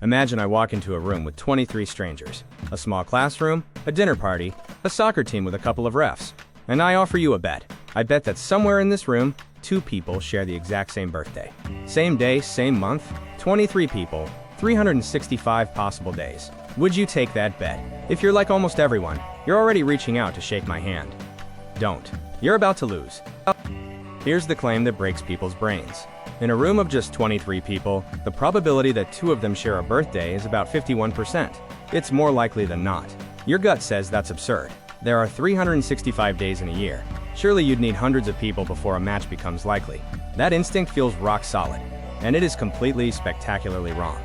Imagine I walk into a room with 23 strangers, a small classroom, a dinner party, a soccer team with a couple of refs, and I offer you a bet. I bet that somewhere in this room, 2 people share the exact same birthday. Same day, same month, 23 people, 365 possible days. Would you take that bet? If you're like almost everyone, you're already reaching out to shake my hand. Don't. You're about to lose. Here's the claim that breaks people's brains. In a room of just 23 people, the probability that 2 of them share a birthday is about 51%. It's more likely than not. Your gut says that's absurd. There are 365 days in a year. Surely you'd need hundreds of people before a match becomes likely. That instinct feels rock solid, and it is completely, spectacularly wrong.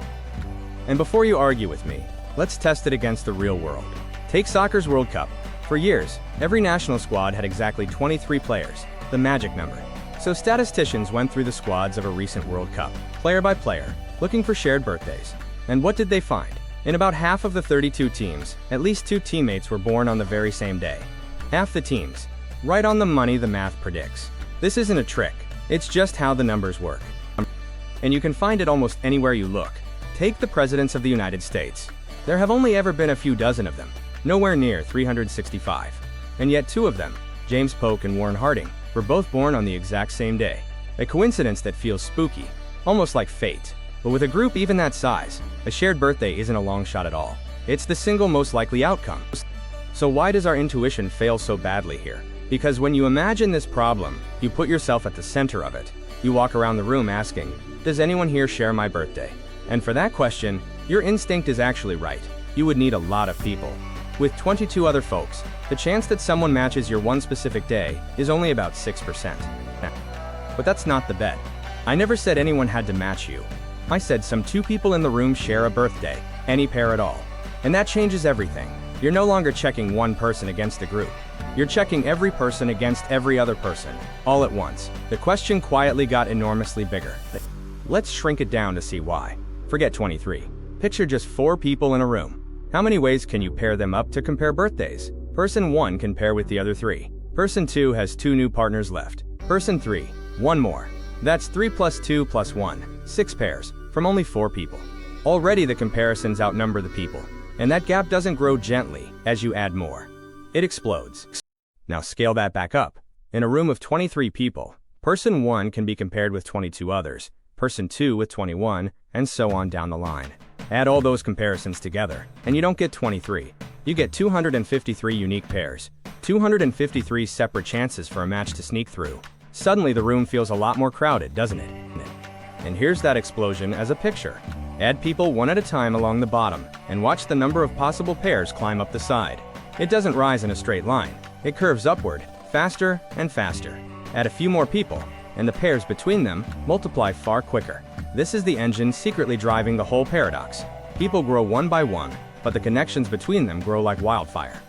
And before you argue with me, let's test it against the real world. Take soccer's World Cup. For years, every national squad had exactly 23 players, the magic number. So statisticians went through the squads of a recent World Cup, player by player, looking for shared birthdays. And what did they find? In about half of the 32 teams, at least 2 teammates were born on the very same day. Half the teams. Right on the money, the math predicts. This isn't a trick, it's just how the numbers work. And you can find it almost anywhere you look. Take the presidents of the United States. There have only ever been a few dozen of them, nowhere near 365. And yet 2 of them, James Polk and Warren Harding, were both born on the exact same day. A coincidence that feels spooky, almost like fate. But with a group even that size, a shared birthday isn't a long shot at all. It's the single most likely outcome. So why does our intuition fail so badly here? Because when you imagine this problem, you put yourself at the center of it. You walk around the room asking, does anyone here share my birthday? And for that question, your instinct is actually right. You would need a lot of people. With 22 other folks, the chance that someone matches your one specific day is only about 6%. But that's not the bet. I never said anyone had to match you. I said some 2 people in the room share a birthday, any pair at all. And that changes everything. You're no longer checking one person against the group. You're checking every person against every other person, all at once. The question quietly got enormously bigger. Let's shrink it down to see why. Forget 23. Picture just 4 people in a room. How many ways can you pair them up to compare birthdays? Person 1 can pair with the other 3. Person 2 has 2 new partners left. Person 3, 1 more. That's 3 plus 2 plus 1, 6 pairs, from only 4 people. Already the comparisons outnumber the people, and that gap doesn't grow gently as you add more. It explodes. Now scale that back up. In a room of 23 people, person 1 can be compared with 22 others, person 2 with 21, and so on down the line. Add all those comparisons together, and you don't get 23. You get 253 unique pairs, 253 separate chances for a match to sneak through. Suddenly the room feels a lot more crowded, doesn't it? And here's that explosion as a picture. Add people one at a time along the bottom, and watch the number of possible pairs climb up the side. It doesn't rise in a straight line. It curves upward, faster and faster. Add a few more people, and the pairs between them multiply far quicker. This is the engine secretly driving the whole paradox. People grow one by one, but the connections between them grow like wildfire.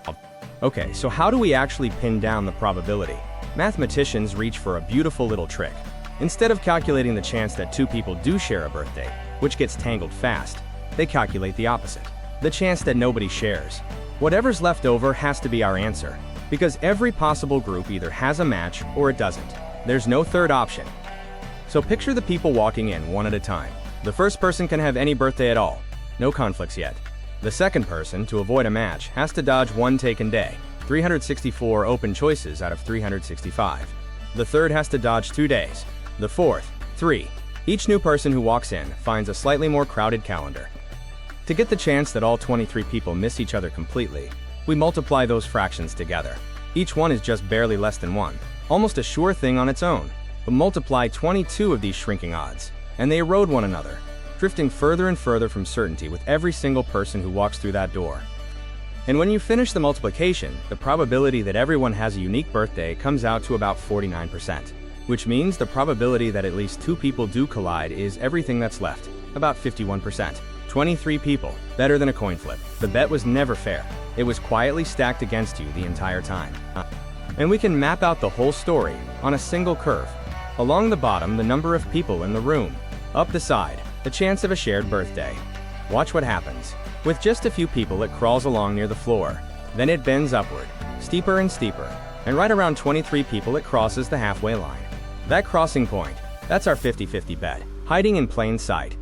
Okay, so how do we actually pin down the probability? Mathematicians reach for a beautiful little trick. Instead of calculating the chance that 2 people do share a birthday, which gets tangled fast, they calculate the opposite. The chance that nobody shares. Whatever's left over has to be our answer, because every possible group either has a match or it doesn't. There's no third option. So picture the people walking in one at a time. The first person can have any birthday at all. No conflicts yet. The second person, to avoid a match, has to dodge 1 taken day, 364 open choices out of 365. The third has to dodge 2 days. The fourth, 3. Each new person who walks in finds a slightly more crowded calendar. To get the chance that all 23 people miss each other completely, we multiply those fractions together. Each one is just barely less than 1, almost a sure thing on its own. But multiply 22 of these shrinking odds, and they erode one another, drifting further and further from certainty with every single person who walks through that door. And when you finish the multiplication, the probability that everyone has a unique birthday comes out to about 49%, which means the probability that at least 2 people do collide is everything that's left, about 51%. 23 people, better than a coin flip. The bet was never fair. It was quietly stacked against you the entire time. And we can map out the whole story on a single curve. Along the bottom, the number of people in the room. Up the side, the chance of a shared birthday. Watch what happens. With just a few people, it crawls along near the floor. Then it bends upward, steeper and steeper, and right around 23 people it crosses the halfway line. That crossing point, that's our 50-50 bet, hiding in plain sight.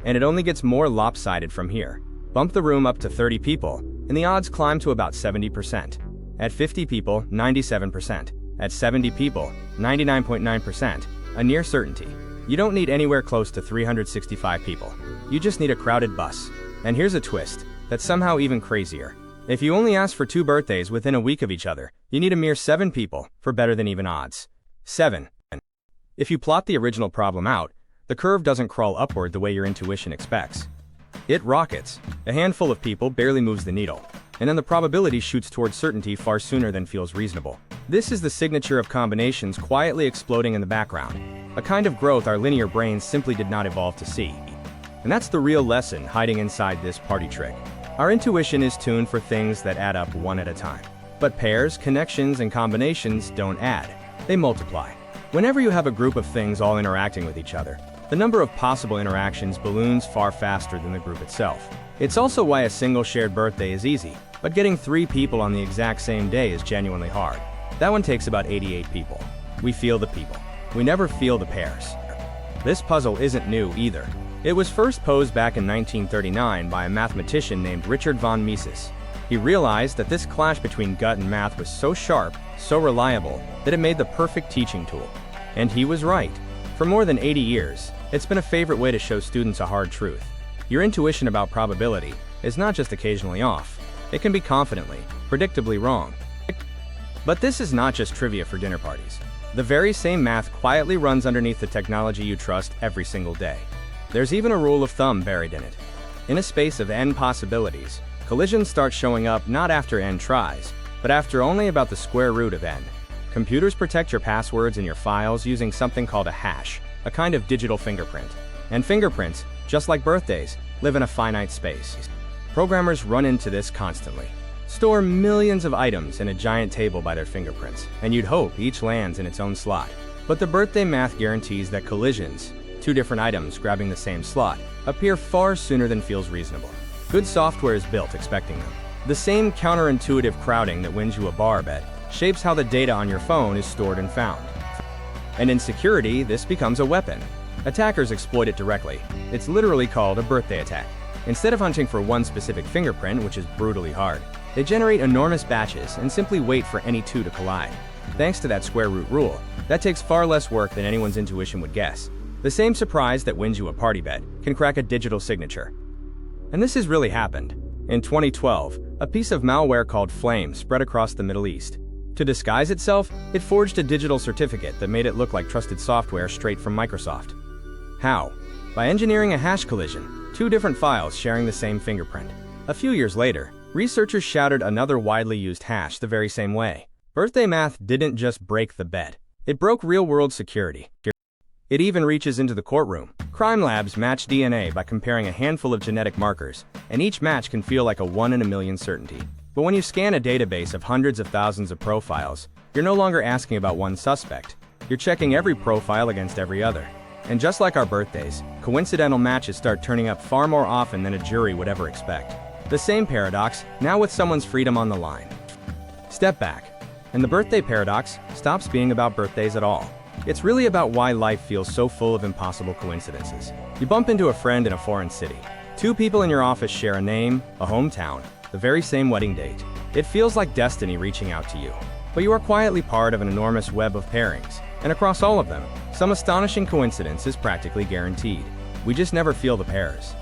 And it only gets more lopsided from here. Bump the room up to 30 people, and the odds climb to about 70%. At 50 people, 97%. At 70 people, 99.9%, a near certainty. You don't need anywhere close to 365 people. You just need a crowded bus. And here's a twist, that's somehow even crazier. If you only ask for 2 birthdays within a week of each other, you need a mere 7 people, for better than even odds. 7. If you plot the original problem out, the curve doesn't crawl upward the way your intuition expects. It rockets. A handful of people barely moves the needle, and then the probability shoots towards certainty far sooner than feels reasonable. This is the signature of combinations quietly exploding in the background, a kind of growth our linear brains simply did not evolve to see. And that's the real lesson hiding inside this party trick. Our intuition is tuned for things that add up one at a time. But pairs, connections, and combinations don't add, they multiply. Whenever you have a group of things all interacting with each other, the number of possible interactions balloons far faster than the group itself. It's also why a single shared birthday is easy, but getting 3 people on the exact same day is genuinely hard. That one takes about 88 people. We feel the people. We never feel the pairs. This puzzle isn't new either. It was first posed back in 1939 by a mathematician named Richard von Mises. He realized that this clash between gut and math was so sharp, so reliable, that it made the perfect teaching tool. And he was right. For more than 80 years, it's been a favorite way to show students a hard truth. Your intuition about probability is not just occasionally off, it can be confidently, predictably wrong. But this is not just trivia for dinner parties. The very same math quietly runs underneath the technology you trust every single day. There's even a rule of thumb buried in it. In a space of n possibilities, collisions start showing up not after n tries, but after only about the square root of n. Computers protect your passwords and your files using something called a hash, a kind of digital fingerprint. And fingerprints, just like birthdays, live in a finite space. Programmers run into this constantly. Store millions of items in a giant table by their fingerprints, and you'd hope each lands in its own slot. But the birthday math guarantees that collisions, 2 different items grabbing the same slot, appear far sooner than feels reasonable. Good software is built expecting them. The same counterintuitive crowding that wins you a bar bet shapes how the data on your phone is stored and found. And in security, this becomes a weapon. Attackers exploit it directly. It's literally called a birthday attack. Instead of hunting for one specific fingerprint, which is brutally hard, they generate enormous batches and simply wait for any 2 to collide. Thanks to that square root rule, that takes far less work than anyone's intuition would guess. The same surprise that wins you a party bet can crack a digital signature. And this has really happened. In 2012, a piece of malware called Flame spread across the Middle East. To disguise itself, it forged a digital certificate that made it look like trusted software straight from Microsoft. How? By engineering a hash collision, 2 different files sharing the same fingerprint. A few years later, researchers shattered another widely used hash the very same way. Birthday math didn't just break the bet, it broke real-world security. It even reaches into the courtroom. Crime labs match DNA by comparing a handful of genetic markers, and each match can feel like a 1 in a million certainty. But when you scan a database of hundreds of thousands of profiles, you're no longer asking about one suspect. You're checking every profile against every other. And just like our birthdays, coincidental matches start turning up far more often than a jury would ever expect. The same paradox, now with someone's freedom on the line. Step back, and the birthday paradox stops being about birthdays at all. It's really about why life feels so full of impossible coincidences. You bump into a friend in a foreign city. 2 people in your office share a name, a hometown, the very same wedding date. It feels like destiny reaching out to you. But you are quietly part of an enormous web of pairings, and across all of them, some astonishing coincidence is practically guaranteed. We just never feel the pairs.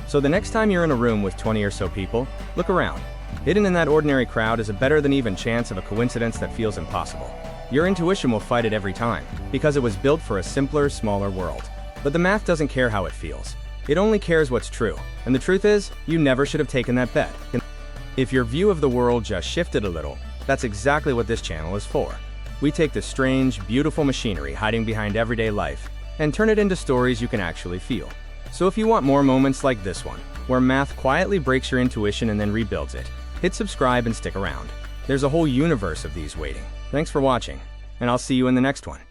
So the next time you're in a room with 20 or so people, look around. Hidden in that ordinary crowd is a better than even chance of a coincidence that feels impossible. Your intuition will fight it every time, because it was built for a simpler, smaller world. But the math doesn't care how it feels. It only cares what's true. And the truth is, you never should have taken that bet. If your view of the world just shifted a little, that's exactly what this channel is for. We take the strange, beautiful machinery hiding behind everyday life and turn it into stories you can actually feel. So if you want more moments like this one, where math quietly breaks your intuition and then rebuilds it, hit subscribe and stick around. There's a whole universe of these waiting. Thanks for watching, and I'll see you in the next one.